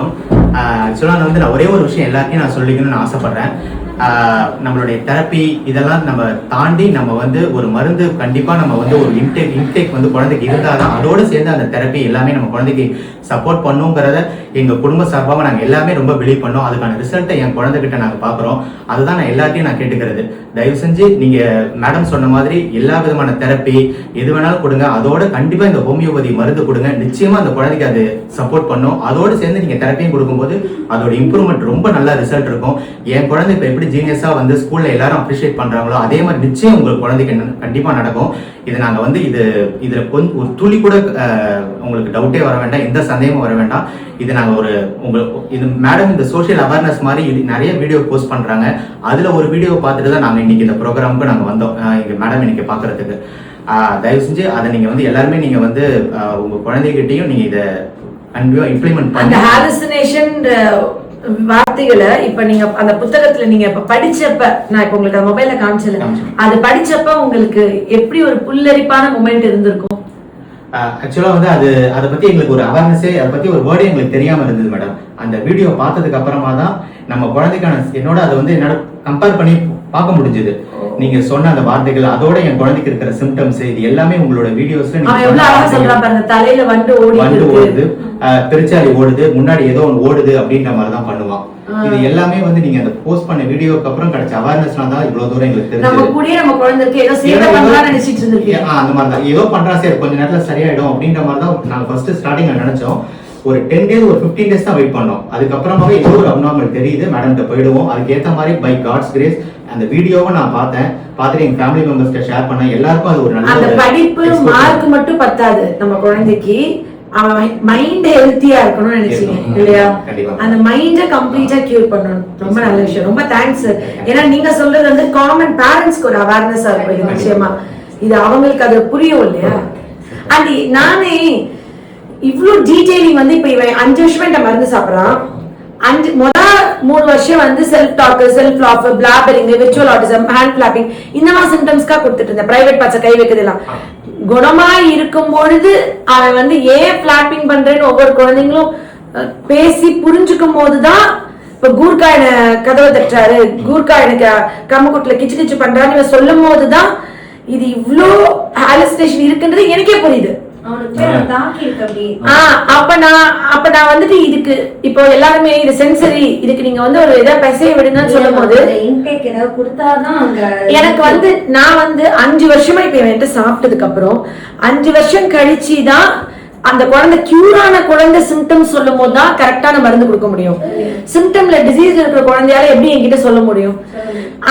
சொல்லணும். ஆக்சுவலாக நான் ஒரே ஒரு விஷயம் எல்லாத்தையும் நான் சொல்லிக்கணும்னு ஆசைப்படுறேன். நம்மளுடைய தெரப்பி இதெல்லாம் நம்ம தாண்டி நம்ம ஒரு மருந்து கண்டிப்பாக நம்ம ஒரு இன்டேக் குழந்தைக்கு இருந்தால் தான் அதோடு சேர்ந்து அந்த தெரப்பி எல்லாமே நம்ம குழந்தைக்கு சப்போர்ட் பண்ணுங்கிறத எங்கள் குடும்ப சார்பாக நாங்கள் எல்லாமே ரொம்ப பிலீவ் பண்ணோம். அதுக்கான ரிசல்ட்டை என் குழந்தைகிட்ட நாங்கள் பார்க்குறோம். அதுதான் நான் எல்லாத்தையும் நான் கேட்டுக்கிறது. தயவு செஞ்சு நீங்கள் மேடம் சொன்ன மாதிரி எல்லா விதமான தெரப்பி எது வேணாலும் கொடுங்க. அதோட கண்டிப்பாக இந்த ஹோமியோபதி மருந்து கொடுங்க. நிச்சயமாக அந்த குழந்தைக்கு அது சப்போர்ட் பண்ணும். அதோடு சேர்ந்து நீங்கள் தெரப்பியும் கொடுக்கும்போது அதோட இம்ப்ரூவ்மெண்ட் ரொம்ப நல்ல ரிசல்ட் இருக்கும். என் குழந்தை இப்போ எப்படி ஜீனியஸா ஸ்கூல்ல எல்லாரும் அப்ரிஷியேட் பண்றாங்களோ அதே மாதிரி நிச்சயம் உங்களுக்கு குழந்தைக்கு கண்டிப்பா நடக்கும். இது நாங்க இதுல கொஞ்சம் ஒரு துளி கூட உங்களுக்கு டவுட்டே வர வேண்டாம், எந்த சந்தேகமும் வர வேண்டாம். இது நாங்க இது மேடம் இந்த சோஷியல் அவேர்னஸ் மாதிரி நிறைய வீடியோ போஸ்ட் பண்றாங்க. அதுல ஒரு வீடியோ பார்த்துட்டு தான் நாங்க இன்னைக்கு இந்த ப்ரோக்ராமுக்கு நாங்க வந்தோம் இங்க மேடம் இன்னைக்கு பாக்குறதுக்கு. தயவு செஞ்சு அதை நீங்க எல்லாருமே நீங்க உங்க குழந்தைகிட்டையும் நீங்க இதை கண்டிப்பா இம்ப்ளிமெண்ட் பண்ணுங்க. வார்த்தைகளை இப்ப நீங்க அந்த புத்தகத்துல நீங்க இப்ப படிச்சப்ப நான் இப்ப உங்களுக்கு மொபைல்ல காமிச்சல, அது படிச்சப்ப உங்களுக்கு எப்படி ஒரு புல்லரிப்பான மொமெண்ட் இருந்திருக்கும்? ஆக்சுவலா அதை பத்தி எங்களுக்கு ஒரு அவேர்னஸே, அதை பத்தி ஒரு வேர்டே எங்களுக்கு தெரியாம இருந்தது மேடம். அந்த வீடியோ பார்த்ததுக்கு அப்புறமா தான் நம்ம குழந்தைக்கான என்னோட அதை என்னால கம்பேர் பண்ணி பார்க்க முடிஞ்சது. நீங்க சொன்ன அந்த வார்த்தைகள் அதோட என் குழந்தைக்கு இருக்கிற சிம்டம்ஸ் இது எல்லாமே உங்களோட வீடியோஸ்ல தலையில வண்டு ஓடுது, பெருச்சாலி ஓடுது, முன்னாடி ஏதோ ஒன்று ஓடுது அப்படின்ற மாதிரி தான் பண்ணுவான். இது எல்லாமே நீங்க அந்த போஸ்ட் பண்ண வீடியோக்கு அப்புறம் கிடைச்ச அவேர்னஸ்னால தான் இவ்வளவு தூரம் எங்களுக்கு தெரிஞ்சது. அந்த மாதிரி தான் ஏதோ பண்றா சரி கொஞ்ச நேரத்துல சரியாயிடும் அப்படின்ற மாதிரி தான் நாங்க ஃபர்ஸ்ட் ஸ்டார்டிங்ல நினைச்சோம். ஒரு 10 days ஒரு 15 days தான் வெயிட் பண்ணோம். அதுக்கப்புறமாவே ஏதோ ஒரு அப்நார்மல் தெரியுது, மேடம்கிட்ட போயிடுவோம். அதுக்கு ஏற்ற மாதிரி பை காட்ஸ் கிரேஸ் அந்த வீடியோவை நான் பார்த்துட்டு எங்க ஃபேமிலி மெம்பர்ஸ்கிட்ட ஷேர் பண்ணேன். எல்லாருக்கும் அது ஒரு நல்ல படிப்பு மார்க் மட்டும் பத்தாது, நம்ம குழந்தைக்கு மைண்ட் ஹெல்த்தியா இருக்கணும்னு நினைச்சீங்க இல்லையா? அந்த மைண்ட கம்ப்ளீட்டா கியூர் பண்ணணும். ரொம்ப நல்ல விஷயம், ரொம்ப தேங்க்ஸ். ஏன்னா நீங்க சொல்றது காமன் பேரண்ட்ஸ்க்கு ஒரு அவேர்னஸா இருக்கும். இது நிச்சயமா இது அவங்களுக்கு அது புரியும் இல்லையா? அண்ட் நானே இவ்வளவு டீடைலிங் இப்ப இவன் 5 வருஷமா இந்த மருந்து சாப்பிடறான். 3 வருஷம் self talk, self laugh, blabbering, virtual autism, hand clapping இந்த மாதிரி சிம்டம்ஸ்க்கா கொடுத்துட்டு இருந்தேன். பிரைவேட் பார்ட்ஸை கை வைக்கிறதுலாம் குணமாய் இருக்கும் பொழுது அவன் ஏன் பிளாப்பிங் பண்றேன்னு ஒவ்வொரு குழந்தைங்களும் பேசி புரிஞ்சுக்கும் போதுதான் இப்ப கூர்கா என்ன கதவை தட்டுறாரு, கூர்கா எனக்கு கம்முக்குட்டுல கிச்சு கிச்சு பண்றான்னு இவன் சொல்லும் போதுதான் இது இவ்வளோ ஹாலுசினேஷன் இருக்குன்றது எனக்கே புரியுது. அப்ப நான் இதுக்கு இப்போ எல்லாருமே இது சென்சரி, இதுக்கு நீங்க ஒரு இதை பசைய விடுங்கன்னு சொல்லும் போது எனக்கு நான் 5 வருஷமா இப்ப என்கிட்ட சாப்பிட்டதுக்கு அப்புறம் 5 வருஷம் கழிச்சுதான் அந்த குழந்தை கியூரான குழந்தை சிம்டம்ஸ் சொல்லும் போதுதான் கரெக்டான மருந்து கொடுக்க முடியும். சிம்டம்ல டிசீஸ் இருக்கிற குழந்தையால எப்படி என்கிட்ட சொல்ல முடியும்?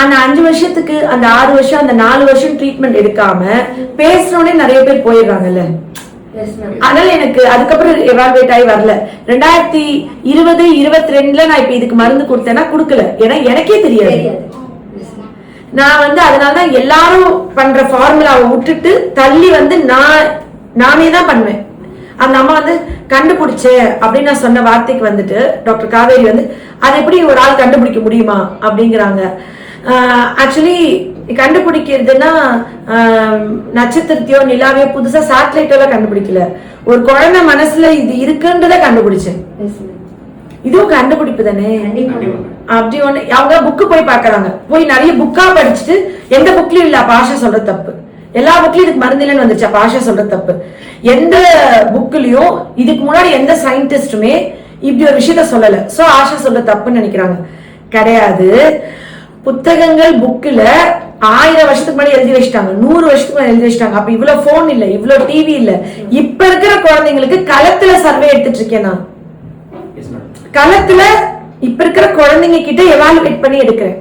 அந்த 5 வருஷத்துக்கு அந்த 6 வருஷம் அந்த 4 வருஷம் ட்ரீட்மெண்ட் எடுக்காம பேசுறோன்னே நிறைய பேர் போயிடுறாங்கல்ல. அதனால எனக்கு அதுக்கப்புறம் எவால்வேட் ஆகி வரல. 2020-22 நான் இப்ப இதுக்கு மருந்து கொடுத்தேன்னா கொடுக்கல, ஏன்னா எனக்கே தெரியாது. நான் அதனாலதான் எல்லாரும் பண்ற ஃபார்முலாவை விட்டுட்டு தள்ளி நானே தான் பண்ணுவேன். அந்த அம்மா கண்டுபிடிச்ச அப்படின்னு நான் சொன்ன வார்த்தைக்கு டாக்டர் காவேரி அதை எப்படி ஒரு ஆள் கண்டுபிடிக்க முடியுமா அப்படிங்கிறாங்க. ஆக்சுவலி கண்டுபிடிக்கிறதுனா நட்சத்திரத்தையோ நிலாவையோ புதுசா சேட்டலைட்டோ கண்டுபிடிக்கல. ஒரு குழந்தை மனசுல இது இருக்குன்றத கண்டுபிடிச்சேன். இதுவும் கண்டுபிடிப்பு தானே. அப்படி ஒண்ணு அவங்க புக்கு போய் பாக்குறாங்க, போய் நிறைய புக்கா படிச்சுட்டு எந்த புக்லயும் இல்ல அப்ப ஆஷா சொல்ற தப்பு, எல்லா புக்லயும் இதுக்கு மருந்து இல்லைன்னு வந்துச்சு அப்ப ஆஷா சொல்ற தப்பு. எந்த புக்லயும் இதுக்கு முன்னாடி எந்த சயின்டிஸ்டுமே இப்படி ஒரு விஷயத்த சொல்லல, சோ ஆஷா சொல்ற தப்புன்னு நினைக்கிறாங்க. கிடையாது. புத்தகங்கள் புக்ல 1000 வருஷத்துக்கு முன்னாடி எழுதி வச்சிட்டாங்க, 100 வருஷத்துக்கு முன்னாடி எழுதி வச்சிட்டாங்க. அப்ப இவ்வளவு போன் இல்ல, இவ்வளவு டிவி இல்ல. இப்ப இருக்கிற குழந்தைங்களுக்கு களத்துல சர்வே எடுத்துட்டு இருக்கேன் நான். களத்துல இப்ப இருக்கிற குழந்தைங்க கிட்ட எவாலுவேட் பண்ணி எடுக்கிறேன்.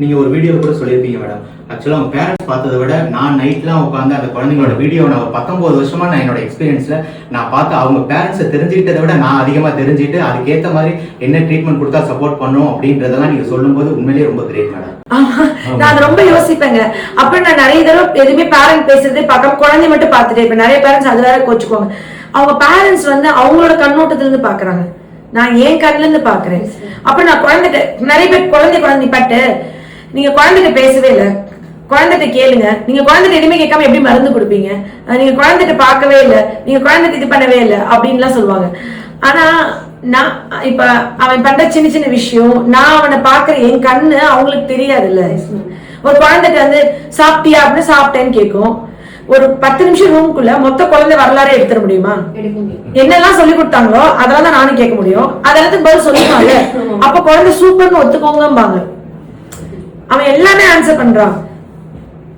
நீங்க ஒரு வீடியோ கூட சொல்லியிருப்பீங்க மேடம். ஆக்சுவலா அவங்க பேரண்ட்ஸ் பார்த்ததை விட நான் நைட்லாம் உட்காந்து அந்த குழந்தைங்களோட வீடியோ நான் ஒரு 19 வருஷமா நான் என்னோட எக்ஸ்பீரியன்ஸ்ல நான் பார்த்து அவங்க பேரண்ட்ஸை தெரிஞ்சுக்கிட்டதை விட நான் அதிகமா தெரிஞ்சுட்டு அதுக்கேற்ற மாதிரி என்ன ட்ரீட்மெண்ட் கொடுத்தா சப்போர்ட் பண்ணும் அப்படின்றதெல்லாம் நீங்க சொல்லும் போது உண்மையிலேயே ரொம்ப கிரேட் மேடம். நான் ரொம்ப யோசிப்பேங்க. அப்புறம் நான் நிறைய தடவை எதுவுமே பேரண்ட் பேசுறது பார்க்காம குழந்தை மட்டும் பார்த்துட்டேன். இப்ப நிறைய பேரண்ட்ஸ் அது வேற கோச்சுக்குவாங்க. அவங்க பேரண்ட்ஸ் அவங்களோட கண்ணோட்டத்துல இருந்து பாக்குறாங்க, நான் ஏன் கண்ணுல இருந்து பாக்குறேன். அப்ப நான் குழந்தைகிட்ட நிறைய பேர் குழந்தை பட்டு நீங்க குழந்தைகிட்ட பேசவே இல்லை, குழந்தைகிட்ட கேளுங்க. நீங்க குழந்தைகிட்ட எதுவுமே கேட்காம எப்படி மருந்து கொடுப்பீங்க? நீங்க குழந்தைகிட்ட பார்க்கவே இல்லை, நீங்க குழந்தைகிட்ட இது பண்ணவே இல்லை அப்படின்லாம் சொல்லுவாங்க. ஆனா நான் இப்ப அவன் பண்ற சின்ன சின்ன விஷயம் நான் அவனை பாக்குற என் கண்ணு அவங்களுக்கு தெரியாதுல்ல. ஒரு குழந்தைக்கு வந்து சாப்பிட்டியா அப்படின்னு சாப்பிட்டேன்னு கேட்கும். ஒரு 10 நிமிஷம் ரூமுக்குள்ள மொத்த குழந்தை வரலாறு எடுத்துட முடியுமா? என்னெல்லாம் சொல்லி கொடுத்தாங்களோ அதெல்லாம் தான் நானும் கேட்க முடியும். அதெல்லாம் பதில் சொல்லிப்பாங்க. அப்ப குழந்தை சூப்பர்னு ஒத்துக்கோங்கம்பாங்க. அவன் எல்லாமே ஆன்சர் பண்றான்,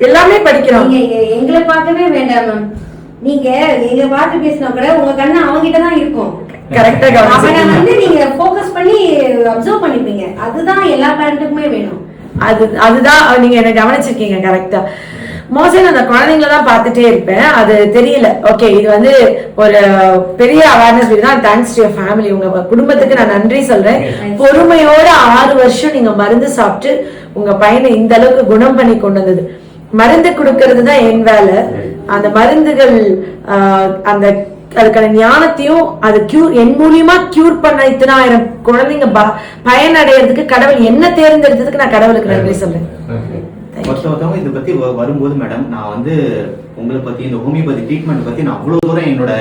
எல்லாமே படிக்கிறான். எங்களை பார்க்கவே வேண்டாம் மேம், நீங்க எங்க பார்த்து பேசினா கூட உங்க கண்ணு அவங்க கிட்டதான் இருக்கும். கரெக்டா அவனை வந்து நீங்க ஃபோக்கஸ் பண்ணி அப்சர்வ் பண்ணிப்பீங்க. அதுதான் எல்லா பேரண்ட்டுக்குமே வேணும். அதுதான் நீங்க என்ன கவனிச்சிருக்கீங்க கரெக்டா. மோஸ்ட்லி நான் அந்த குழந்தைங்கள தான் பார்த்துட்டே இருப்பேன், அது தெரியல. ஓகே, இது வந்து ஒரு பெரிய அவேர்னஸ் தான். தேங்க்ஸ் டு யுவர் ஃபேமிலி, உங்க குடும்பத்துக்கு நான் நன்றி சொல்றேன். பொறுமையோட 6 வருஷம் நீங்க மருந்து சாப்பிட்டு உங்க பையனை இந்த அளவுக்கு குணம் பண்ணி கொண்டு வந்தது. மருந்து கொடுக்கறது தான் என் வேலை. அந்த மருந்துகள் அந்த அதுக்கான ஞானத்தையும் அது என் மூலியமா கியூர் பண்ண இத்தனை 1000 குழந்தைங்க பயனடைறதுக்கு கடவுள் என்ன தேர்ந்தெடுத்ததுக்கு நான் கடவுளுக்கு நன்றி சொல்றேன். மொத்தம் இதை பத்தி வரும்போது மேடம், நான் வந்து உங்களை பத்தி இந்த ஹோமியோபதி ட்ரீட்மெண்ட் பத்தி நான் அவ்வளவு தூரம் என்னோட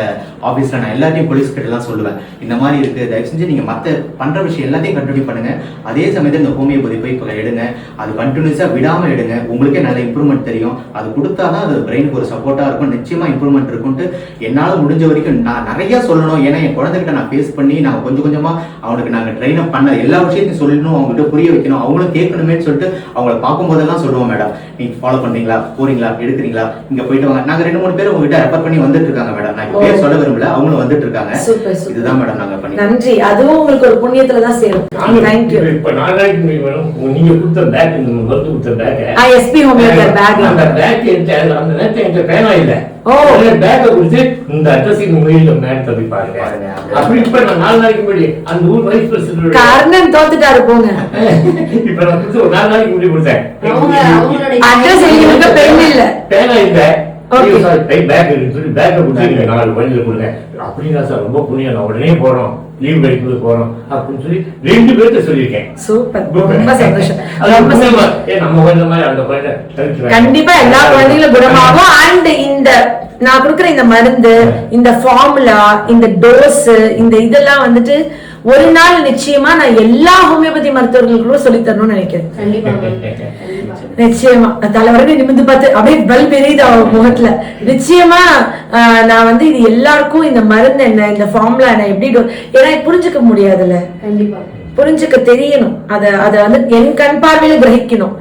ஆபீஸ்ல நான் எல்லாத்தையும் போலீஸ் கிட்ட எல்லாம் சொல்லுவேன். இந்த மாதிரி இருக்கு, தயவு செஞ்சு நீங்க மத்த பண்ற விஷயம் எல்லாத்தையும் கண்டினியூ பண்ணுங்க. அதே சமயத்தில் இந்த ஹோமியோபதி போய் இப்போ எடுங்க, அது கண்டினியூஸா விடாம எடுங்க. உங்களுக்கே நல்ல இம்ப்ரூவ்மெண்ட் தெரியும். அது கொடுத்தாதான் அது பிரெயினுக்கு ஒரு சப்போர்ட்டா இருக்கும். நிச்சயமா இம்ப்ரூவ்மெண்ட் இருக்கும்ட்டு என்னால முடிஞ்ச வரைக்கும் நான் நிறைய சொல்லணும். ஏன்னா என் குழந்தைகிட்ட நான் ஃபேஸ் பண்ணி நான் கொஞ்சம் கொஞ்சமா அவனுக்கு நாங்க ட்ரெயின் அப் பண்ண எல்லா விஷயத்தையும் சொல்லணும், அவங்ககிட்ட புரிய வைக்கணும், அவங்களும் கேட்கணுமே சொல்லிட்டு அவங்களை பார்க்கும் போதெல்லாம் சொல்லுவோம், மேடம் நீங்க ஃபாலோ பண்றீங்களா, போறீங்களா, எடுக்கிறீங்களா, இங்க போயிட்டு வாங்க. நாங்க 2-3 பேர் உங்ககிட்ட ரெஃபர் பண்ணி வந்துட்டு இருக்காங்க மேடம். நான் பேர் சொல்ல விரும்பல, அவங்களும் வந்துட்டு இருக்காங்க. இதுதான் மேடம் நாங்க பண்ணி. நன்றி, அதுவும் உங்களுக்கு ஒரு புண்ணியத்துல தான் சேரும். Thank you. இப்ப நாளைக்கு மேடம் நீங்க கொடுத்த பேக், இந்த வந்து கொடுத்த பேக் எஸ்பி ஹோமியோபதி பேக், அந்த பேக் எடுத்து அந்த நேரத்துல என்கிட்ட பேனா இல்ல. பேக்க கொடுத்து இந்த அட்ரஸிங் மெயில்ல மேட் தப்பி பாருங்க. அப்படி இப்ப நான் 4 நாளைக்கு முன்னாடி அந்த ஊர் வைஸ் பிரசிடென்ட் கர்ணன் தோத்துட்டாரு போங்க. இப்ப நான் கொடுத்து ஒரு 4 நாளைக்கு முன்னாடி கொடுத்தேன். அட்ரஸ் எழுதிருக்க பென் இல்ல, பேனா இல்ல. ஓகே பேக் எடுத்து பேக்க கொடுத்து 4 வழியில கொடுங்க. அப்படின்னா சார் ரொம்ப புண்ணியம், நான் உடனே போறோம், லீவ் கிடைக்கும்போது போறோம் அப்படின்னு சொல்லி 2 பேர்த்த சொல்லியிருக்கேன். சூப்பர், ரொம்ப சந்தோஷம். நம்ம குழந்தை மாதிரி அந்த குழந்தை கண்டிப்பா எல்லா குழந்தைகளும் குணமாகும். அண்ட் இந்த நான் கொடுக்குற இந்த மருந்து, இந்த ஃபார்முலா, இந்த டோஸ், இந்த இதெல்லாம் வந்துட்டு ஒரு நாள் நிச்சயமா நான் எல்லா ஹோமியோபதி மருத்துவர்களுக்கும் சொல்லி தரணும்னு நினைக்கிறேன். நிச்சயமா தலைவர்கள் நிமிந்து பார்த்து அப்படியே பல் பெரியுது அவங்க முகத்துல. நிச்சயமா நான் வந்து இது எல்லாருக்கும் இந்த மருந்து என்ன, இந்த ஃபார்முலா என்ன, எப்படி ஏன்னா புரிஞ்சுக்க முடியாதுல்ல, புரிஞ்சுக்க தெரியணும். அத வந்து என் கண் பார்வையில கிரகிக்கணும்.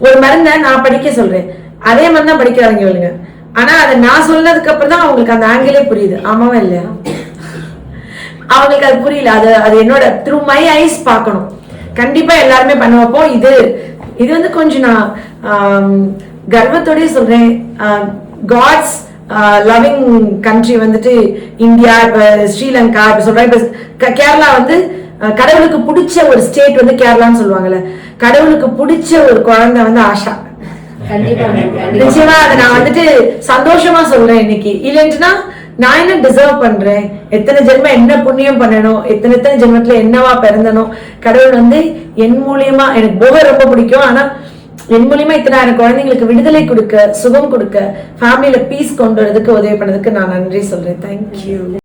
ஒரு மருந்தை நான் படிக்க சொல்றேன், அதே மாதிரி தான் படிக்கிறாங்க இவளுங்க. ஆனா அதை நான் சொன்னதுக்கு அப்புறம் தான் அவங்களுக்கு அந்த ஆங்கிலே புரியுது. ஆமாவா இல்லையா? அவங்களுக்கு அது புரியல. அது என்னோட த்ரூ மை ஐஸ் பார்க்கணும். கண்டிப்பா எல்லாருமே பண்ண வைப்போம். இது வந்து கொஞ்சம் நான் கர்வத்தோடய சொல்றேன். காட்ஸ் லவ்விங் கண்ட்ரி வந்துட்டு இந்தியா, ஸ்ரீலங்கா இப்ப சொல்றேன். இப்ப கேரளா வந்து கடவுளுக்கு பிடிச்ச ஒரு ஸ்டேட் வந்து கேரளான்னு சொல்லுவாங்கல்ல. கடவுளுக்கு பிடிச்ச ஒரு குழந்தை வந்து ஆஷா. நிச்சயமா அதை நான் வந்துட்டு சந்தோஷமா சொல்றேன் இன்னைக்கு. இல்லைன்னா நான் என்ன டிசர்வ் பண்றேன், எத்தனை ஜென்மம் என்ன புண்ணியம் பண்ணணும், எத்தனை ஜென்மத்துல என்னவா பிறந்தனும். கடவுள் வந்து என் மூலியமா, எனக்கு போக ரொம்ப பிடிக்கும், ஆனா என் மூலியமா இத்தனை குழந்தைங்களுக்கு விடுதலை கொடுக்க, சுகம் கொடுக்க, ஃபேமிலியில பீஸ் கொண்டு வரதுக்கு உதவி பண்ணதுக்கு நான் நன்றி சொல்றேன். தேங்க்யூ.